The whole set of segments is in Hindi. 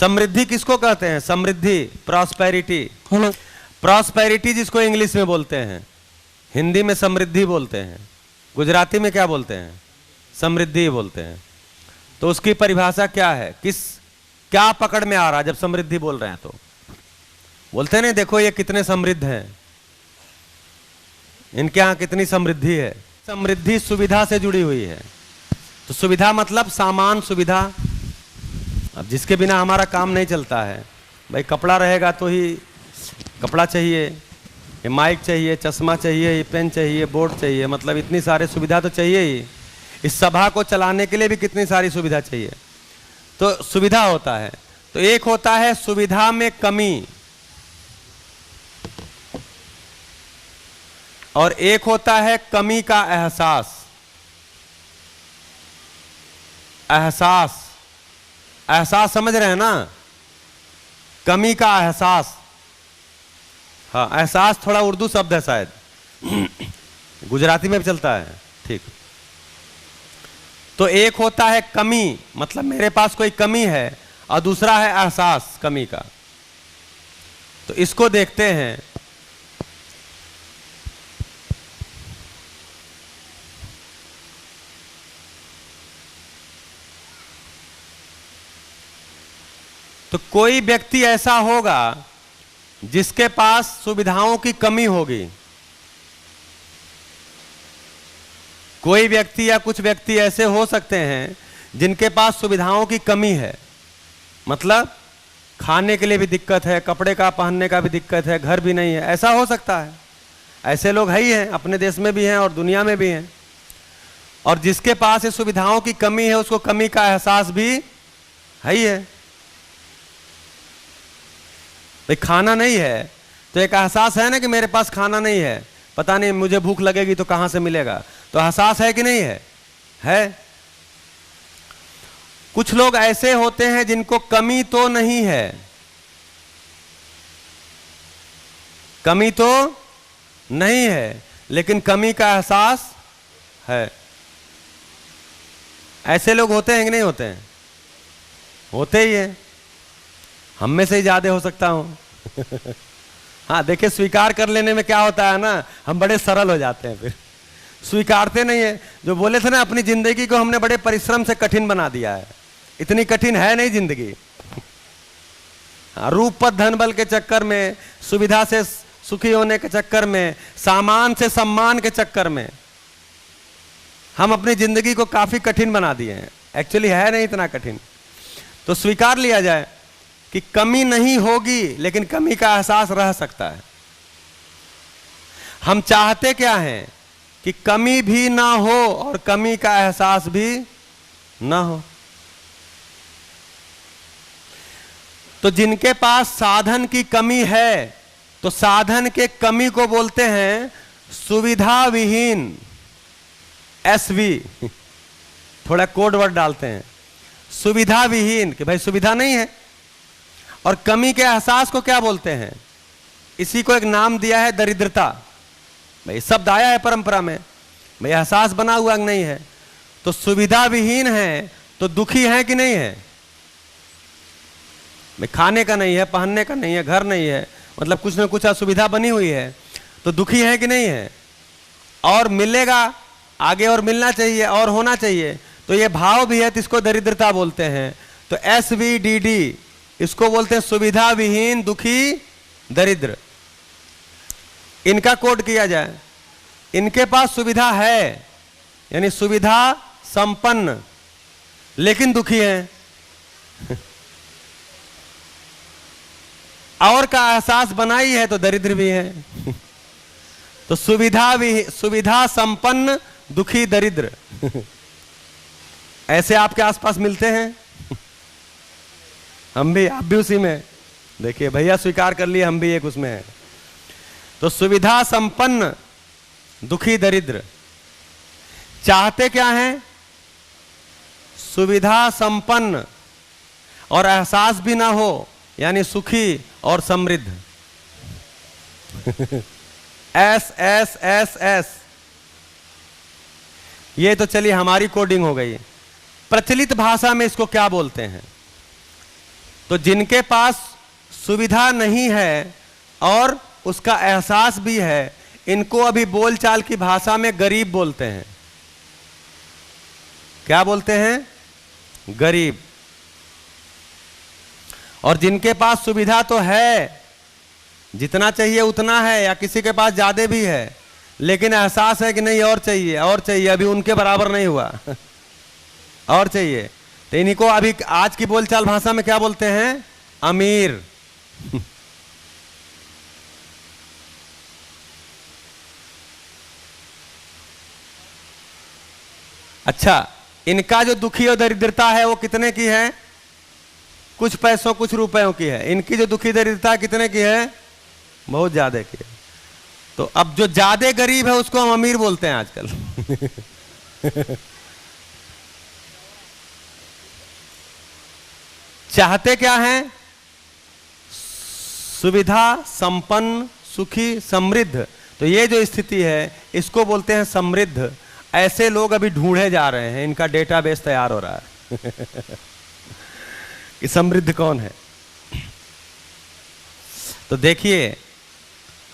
समृद्धि किसको कहते हैं? समृद्धि, प्रॉस्पेरिटी। हेलो। प्रॉस्पेरिटी जिसको इंग्लिश में बोलते हैं, हिंदी में समृद्धि बोलते हैं, गुजराती में क्या बोलते हैं? समृद्धि बोलते हैं। तो उसकी परिभाषा क्या है? क्या पकड़ में आ रहा है जब समृद्धि बोल रहे हैं? तो बोलते हैं नहीं, देखो ये कितने समृद्ध हैं, इनके यहाँ कितनी समृद्धि है। समृद्धि सुविधा से जुड़ी हुई है। तो सुविधा मतलब सामान, सुविधा। अब जिसके बिना हमारा काम नहीं चलता है, भाई कपड़ा रहेगा तो ही कपड़ा चाहिए, ये माइक चाहिए, चश्मा चाहिए, ये पेन चाहिए, बोर्ड चाहिए, मतलब इतनी सारी सुविधा तो चाहिए ही। इस सभा को चलाने के लिए भी कितनी सारी सुविधा चाहिए। तो सुविधा होता है। तो एक होता है सुविधा में कमी, और एक होता है कमी का एहसास। एहसास समझ रहे हैं ना? कमी का एहसास। हाँ, एहसास थोड़ा उर्दू शब्द है शायद, गुजराती में भी चलता है। ठीक। तो एक होता है कमी, मतलब मेरे पास कोई कमी है, और दूसरा है एहसास कमी का। तो इसको देखते हैं। तो कोई व्यक्ति ऐसा होगा जिसके पास सुविधाओं की कमी होगी। कोई व्यक्ति या कुछ व्यक्ति ऐसे हो सकते हैं जिनके पास सुविधाओं की कमी है, मतलब खाने के लिए भी दिक्कत है, कपड़े का पहनने का भी दिक्कत है, घर भी नहीं है, ऐसा हो सकता है। ऐसे लोग है ही हैं, अपने देश में भी हैं और दुनिया में भी हैं। और जिसके पास ये सुविधाओं की कमी है, उसको कमी का एहसास भी है ही है। भाई खाना नहीं है तो एक एहसास है ना कि मेरे पास खाना नहीं है, पता नहीं मुझे भूख लगेगी तो कहां से मिलेगा। तो एहसास है कि नहीं है? है। कुछ लोग ऐसे होते हैं जिनको कमी तो नहीं है, कमी तो नहीं है, लेकिन कमी का एहसास है। ऐसे लोग होते हैं कि नहीं होते हैं? होते ही हैं। हम में से ही ज्यादा हो सकता हूं। हाँ देखिए, स्वीकार कर लेने में क्या होता है ना, हम बड़े सरल हो जाते हैं, फिर स्वीकारते नहीं है। जो बोले थे ना, अपनी जिंदगी को हमने बड़े परिश्रम से कठिन बना दिया है। इतनी कठिन है नहीं जिंदगी। हाँ, रूप पद धन बल के चक्कर में, सुविधा से सुखी होने के चक्कर में, सामान से सम्मान के चक्कर में हम अपनी जिंदगी को काफी कठिन बना दिए हैं। एक्चुअली है नहीं इतना कठिन। तो स्वीकार लिया जाए कि कमी नहीं होगी, लेकिन कमी का एहसास रह सकता है। हम चाहते क्या हैं कि कमी भी ना हो और कमी का एहसास भी ना हो। तो जिनके पास साधन की कमी है, तो साधन के कमी को बोलते हैं सुविधा विहीन, एसवी। थोड़ा कोड वर्ड डालते हैं, सुविधा विहीन, कि भाई सुविधा नहीं है। और कमी के एहसास को क्या बोलते हैं? इसी को एक नाम दिया है दरिद्रता। भाई शब्द आया है परंपरा में, भाई एहसास बना हुआ नहीं है। तो सुविधा विहीन है तो दुखी है कि नहीं है? भाई खाने का नहीं है, पहनने का नहीं है, घर नहीं है, मतलब कुछ ना कुछ असुविधा बनी हुई है, तो दुखी है कि नहीं है? और मिलेगा आगे, और मिलना चाहिए, और होना चाहिए, तो ये भाव भी है, तो इसको दरिद्रता बोलते हैं। तो SVDD, इसको बोलते हैं सुविधा विहीन, दुखी, दरिद्र। इनका कोड किया जाए, इनके पास सुविधा है, यानी सुविधा संपन्न, लेकिन दुखी हैं। और का एहसास बनाई है तो दरिद्र भी है। तो सुविधा संपन्न, दुखी, दरिद्र। ऐसे आपके आसपास मिलते हैं? हम भी, आप भी उसी में। देखिए भैया स्वीकार कर लिए, हम भी एक उसमें हैं। तो सुविधा संपन्न, दुखी, दरिद्र। चाहते क्या हैं? सुविधा संपन्न और एहसास भी ना हो, यानी सुखी और समृद्ध। SSSS। ये तो चलिए हमारी कोडिंग हो गई। प्रचलित भाषा में इसको क्या बोलते हैं? तो तो जिनके पास सुविधा नहीं है और उसका एहसास भी है, इनको अभी बोलचाल की भाषा में गरीब बोलते हैं। क्या बोलते हैं? गरीब। और जिनके पास सुविधा तो है, जितना चाहिए उतना है, या किसी के पास ज्यादा भी है, लेकिन एहसास है कि नहीं और चाहिए और चाहिए, अभी उनके बराबर नहीं हुआ और चाहिए, तो इन्हीं को अभी आज की बोलचाल भाषा में क्या बोलते हैं? अमीर। अच्छा, इनका जो दुखी और दरिद्रता है वो कितने की है? कुछ पैसों कुछ रुपयों की है। इनकी जो दुखी दरिद्रता कितने की है? बहुत ज्यादा की है। तो अब जो ज्यादा गरीब है उसको हम अमीर बोलते हैं आजकल। चाहते क्या हैं? सुविधा, संपन्न, सुखी, समृद्ध। तो ये जो स्थिति है इसको बोलते हैं समृद्ध। ऐसे लोग अभी ढूंढे जा रहे हैं, इनका डेटाबेस तैयार हो रहा है कि समृद्ध कौन है। तो देखिए,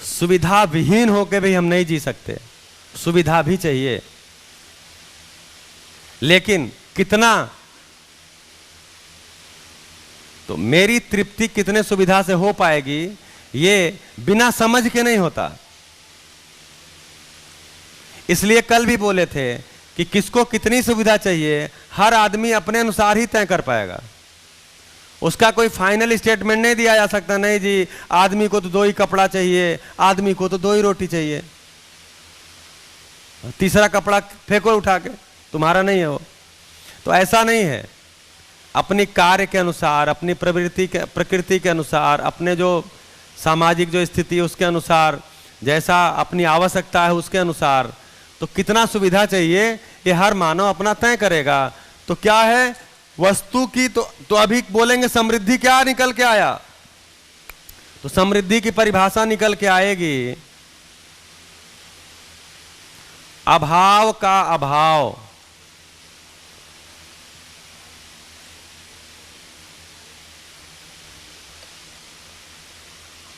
सुविधा विहीन होकर भी हम नहीं जी सकते, सुविधा भी चाहिए, लेकिन कितना? तो मेरी तृप्ति कितने सुविधा से हो पाएगी, ये बिना समझ के नहीं होता। इसलिए कल भी बोले थे कि किसको कितनी सुविधा चाहिए, हर आदमी अपने अनुसार ही तय कर पाएगा। उसका कोई फाइनल स्टेटमेंट नहीं दिया जा सकता, नहीं जी आदमी को तो 2 ही कपड़ा चाहिए, आदमी को तो 2 ही रोटी चाहिए, तीसरा कपड़ा फेंको उठा के, तुम्हारा नहीं है वो। तो ऐसा नहीं है। अपनी कार्य के अनुसार, अपनी प्रकृति के अनुसार, अपने जो सामाजिक जो स्थिति है उसके अनुसार, जैसा अपनी आवश्यकता है उसके अनुसार, तो कितना सुविधा चाहिए ये हर मानव अपना तय करेगा। तो क्या है वस्तु की? तो अभी बोलेंगे समृद्धि क्या निकल के आया? तो समृद्धि की परिभाषा निकल के आएगी अभाव का अभाव।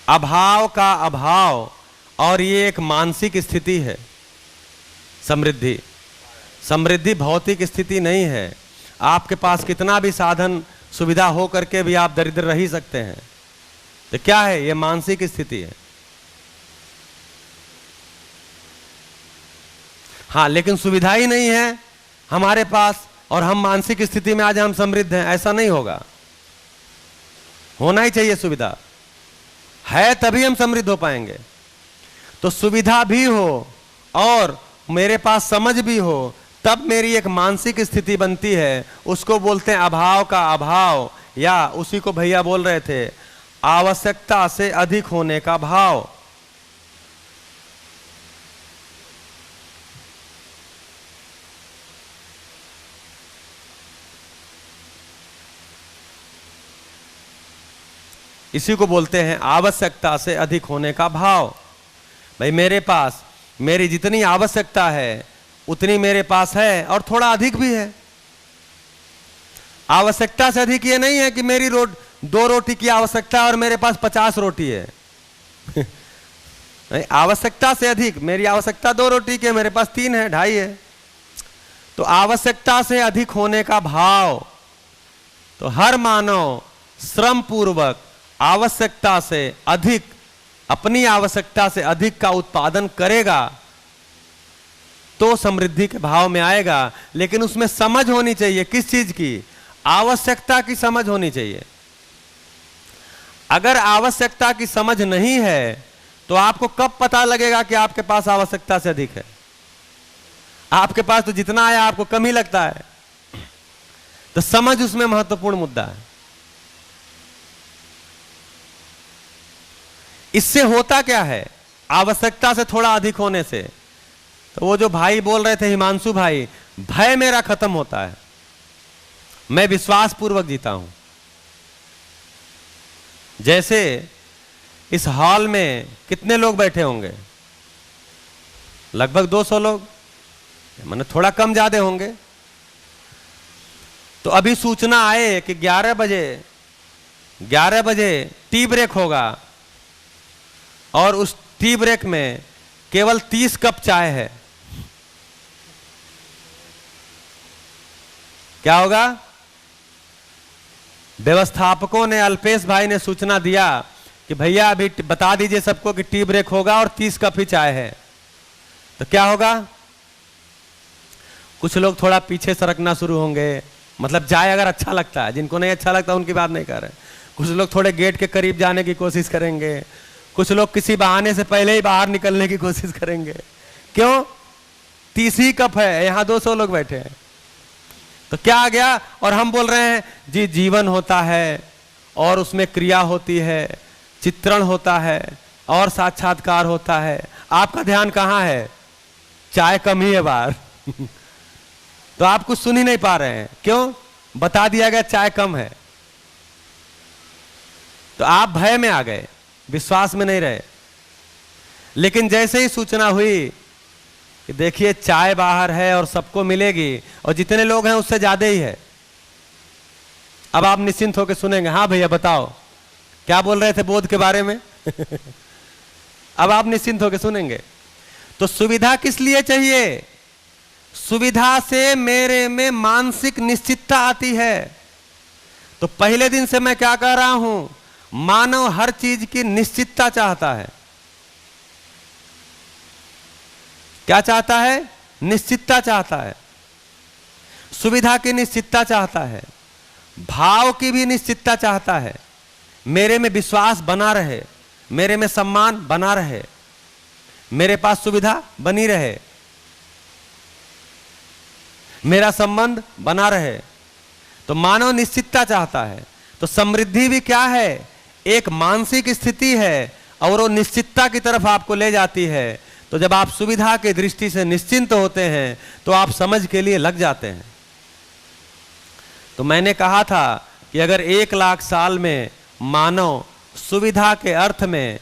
अभाव का अभाव, और ये एक मानसिक स्थिति है। समृद्धि, समृद्धि भौतिक स्थिति नहीं है। आपके पास कितना भी साधन सुविधा हो करके भी आप दरिद्र रह ही सकते हैं। तो क्या है? ये मानसिक स्थिति है। हाँ, लेकिन सुविधा ही नहीं है हमारे पास और हम मानसिक स्थिति में आज हम समृद्ध हैं, ऐसा नहीं होगा। होना ही चाहिए, सुविधा है तभी हम समृद्ध हो पाएंगे। तो सुविधा भी हो और मेरे पास समझ भी हो, तब मेरी एक मानसिक स्थिति बनती है, उसको बोलते हैं अभाव का अभाव, या उसी को भैया बोल रहे थे आवश्यकता से अधिक होने का भाव। इसी को बोलते हैं आवश्यकता से अधिक होने का भाव। भाई मेरे पास मेरी जितनी आवश्यकता है उतनी मेरे पास है और थोड़ा अधिक भी है। आवश्यकता से अधिक ये नहीं है कि मेरी 2 रोटी की आवश्यकता है और मेरे पास 50 रोटी है। नहीं, आवश्यकता से अधिक, मेरी आवश्यकता 2 रोटी की है, मेरे पास 3 है, 2.5 है। तो आवश्यकता से अधिक होने का भाव। तो हर मानव श्रम पूर्वक आवश्यकता से अधिक, अपनी आवश्यकता से अधिक का उत्पादन करेगा तो समृद्धि के भाव में आएगा। लेकिन उसमें समझ होनी चाहिए, किस चीज की? आवश्यकता की समझ होनी चाहिए। अगर आवश्यकता की समझ नहीं है तो आपको कब पता लगेगा कि आपके पास आवश्यकता से अधिक है? आपके पास तो जितना आया आपको कम ही लगता है। तो समझ उसमें महत्वपूर्ण मुद्दा है। इससे होता क्या है? आवश्यकता से थोड़ा अधिक होने से, तो वो जो भाई बोल रहे थे हिमांशु भाई, भय मेरा खत्म होता है, मैं विश्वास पूर्वक जीता हूं। जैसे इस हॉल में कितने लोग बैठे होंगे? लगभग 200 लोग, माने थोड़ा कम ज्यादा होंगे। तो अभी सूचना आए कि 11 बजे 11 बजे टी ब्रेक होगा और उस टी ब्रेक में केवल 30 कप चाय है, क्या होगा? व्यवस्थापकों ने, अल्पेश भाई ने सूचना दिया कि भैया अभी बता दीजिए सबको कि टी ब्रेक होगा और 30 कप ही चाय है, तो क्या होगा? कुछ लोग थोड़ा पीछे सरकना शुरू होंगे, मतलब चाय अगर अच्छा लगता है, जिनको नहीं अच्छा लगता उनकी बात नहीं कर रहे। कुछ लोग थोड़े गेट के करीब जाने की कोशिश करेंगे, कुछ लोग किसी बहाने से पहले ही बाहर निकलने की कोशिश करेंगे। क्यों? 30 ही कप है, यहां 200 लोग बैठे हैं, तो क्या आ गया? और हम बोल रहे हैं जी जीवन होता है और उसमें क्रिया होती है, चित्रण होता है और साक्षात्कार होता है। आपका ध्यान कहाँ है? चाय कम ही है बाहर तो आप कुछ सुन ही नहीं पा रहे हैं। क्यों? बता दिया गया चाय कम है, तो आप भय में आ गए, विश्वास में नहीं रहे। लेकिन जैसे ही सूचना हुई कि देखिए चाय बाहर है और सबको मिलेगी और जितने लोग हैं उससे ज्यादा ही है, अब आप निश्चिंत होकर सुनेंगे। हाँ भैया बताओ, क्या बोल रहे थे बोध के बारे में अब आप निश्चिंत होकर सुनेंगे। तो सुविधा किस लिए चाहिए? सुविधा से मेरे में मानसिक निश्चितता आती है। तो पहले दिन से मैं क्या कह रहा हूं, मानव हर चीज की निश्चितता चाहता है। क्या चाहता है? निश्चितता चाहता है, सुविधा की निश्चितता चाहता है, भाव की भी निश्चितता चाहता है। मेरे में विश्वास बना रहे, मेरे में सम्मान बना रहे, मेरे पास सुविधा बनी रहे, मेरा संबंध बना रहे। तो मानव निश्चितता चाहता है। तो समृद्धि भी क्या है? एक मानसिक स्थिति है और वो निश्चितता की तरफ आपको ले जाती है। तो जब आप सुविधा की दृष्टि से निश्चिंत होते हैं तो आप समझ के लिए लग जाते हैं। तो मैंने कहा था कि अगर 1 लाख साल में मानव सुविधा के अर्थ में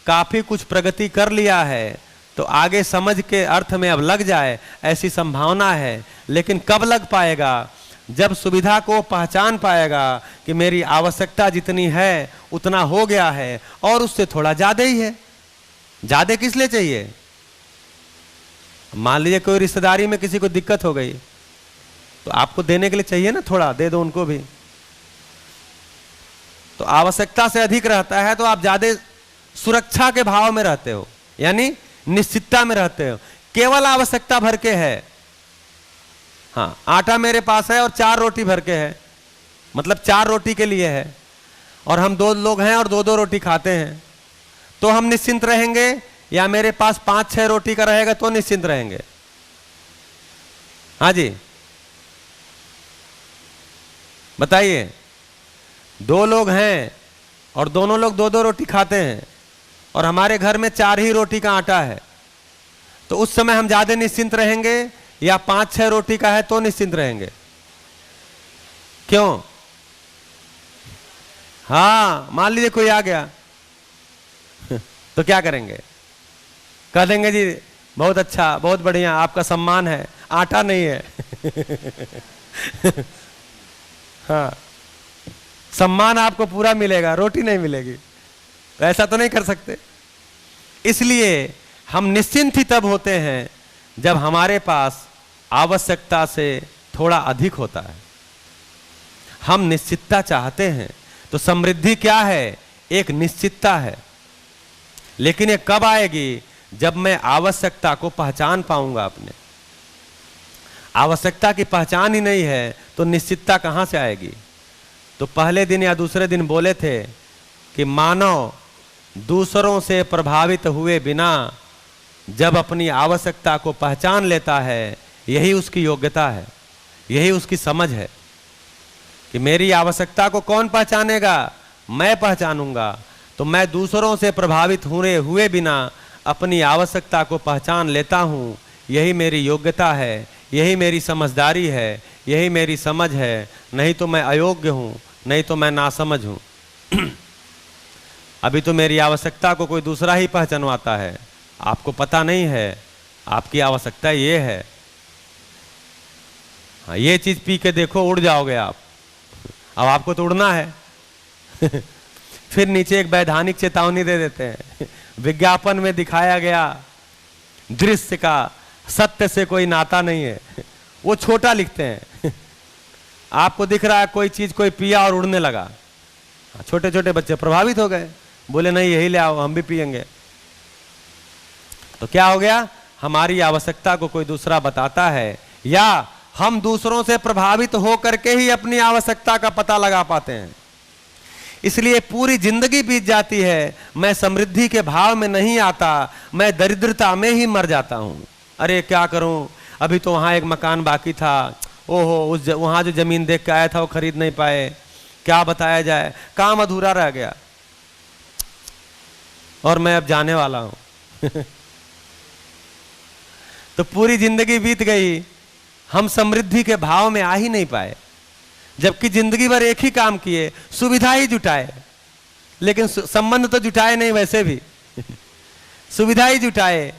काफी कुछ प्रगति कर लिया है तो आगे समझ के अर्थ में अब लग जाए, ऐसी संभावना है। लेकिन कब लग पाएगा? जब सुविधा को पहचान पाएगा कि मेरी आवश्यकता जितनी है उतना हो गया है और उससे थोड़ा ज्यादा ही है। ज्यादा किस लिए चाहिए? मान लीजिए कोई रिश्तेदारी में किसी को दिक्कत हो गई तो आपको देने के लिए चाहिए ना, थोड़ा दे दो उनको भी। तो आवश्यकता से अधिक रहता है तो आप ज्यादा सुरक्षा के भाव में रहते हो, यानी निश्चितता में रहते हो। केवल आवश्यकता भर के है, हाँ आटा मेरे पास है और 4 रोटी भर के है, मतलब 4 रोटी के लिए है और हम 2 लोग हैं और 2-2 रोटी खाते हैं, तो हम निश्चिंत रहेंगे? या मेरे पास 5-6 रोटी का रहेगा तो निश्चिंत रहेंगे? हाँ जी बताइए। 2 लोग हैं और दोनों लोग 2-2 रोटी खाते हैं और हमारे घर में 4 ही रोटी का आटा है, तो उस समय हम ज्यादा निश्चिंत रहेंगे या 5-6 रोटी का है तो निश्चिंत रहेंगे? क्यों? हाँ मान लीजिए कोई आ गया तो क्या करेंगे? कह देंगे जी बहुत अच्छा, बहुत बढ़िया, आपका सम्मान है, आटा नहीं है हाँ सम्मान आपको पूरा मिलेगा, रोटी नहीं मिलेगी। तो ऐसा तो नहीं कर सकते। इसलिए हम निश्चिंत ही तब होते हैं जब हमारे पास आवश्यकता से थोड़ा अधिक होता है। हम निश्चितता चाहते हैं। तो समृद्धि क्या है? एक निश्चितता है। लेकिन ये कब आएगी? जब मैं आवश्यकता को पहचान पाऊंगा अपने। आवश्यकता की पहचान ही नहीं है तो निश्चितता कहां से आएगी? तो पहले दिन या दूसरे दिन बोले थे कि मानव दूसरों से प्रभावित हुए बिना जब अपनी आवश्यकता को पहचान लेता है, यही उसकी योग्यता है, यही उसकी समझ है। कि मेरी आवश्यकता को कौन पहचानेगा? मैं पहचानूंगा। तो मैं दूसरों से प्रभावित हुए बिना अपनी आवश्यकता को पहचान लेता हूं, यही मेरी योग्यता है, यही मेरी समझदारी है, यही मेरी समझ है। नहीं तो मैं अयोग्य हूं, नहीं तो मैं नासमझ हूं अभी तो मेरी आवश्यकता को कोई दूसरा ही पहचानवाता है। आपको पता नहीं है आपकी आवश्यकता ये है। हाँ, ये चीज पी के देखो, उड़ जाओगे आप। अब आपको तो उड़ना है फिर नीचे एक वैधानिक चेतावनी दे देते हैं, विज्ञापन में दिखाया गया दृश्य का सत्य से कोई नाता नहीं है। वो छोटा लिखते हैं। आपको दिख रहा है कोई चीज कोई पिया और उड़ने लगा, छोटे छोटे बच्चे प्रभावित हो गए, बोले नहीं यही ले आओ, हम भी पिएंगे। तो क्या हो गया, हमारी आवश्यकता को कोई दूसरा बताता है, या हम दूसरों से प्रभावित होकर के ही अपनी आवश्यकता का पता लगा पाते हैं। इसलिए पूरी जिंदगी बीत जाती है, मैं समृद्धि के भाव में नहीं आता, मैं दरिद्रता में ही मर जाता हूं। अरे क्या करूं, अभी तो वहां एक मकान बाकी था, ओहो वहां जो जमीन देख के आया था वो खरीद नहीं पाए, क्या बताया जाए, काम अधूरा रह गया और मैं अब जाने वाला हूं। तो पूरी जिंदगी बीत गई, हम समृद्धि के भाव में आ ही नहीं पाए, जबकि जिंदगी भर एक ही काम किए, सुविधा ही जुटाए, लेकिन संबंध तो जुटाए नहीं, वैसे भी सुविधा ही जुटाए,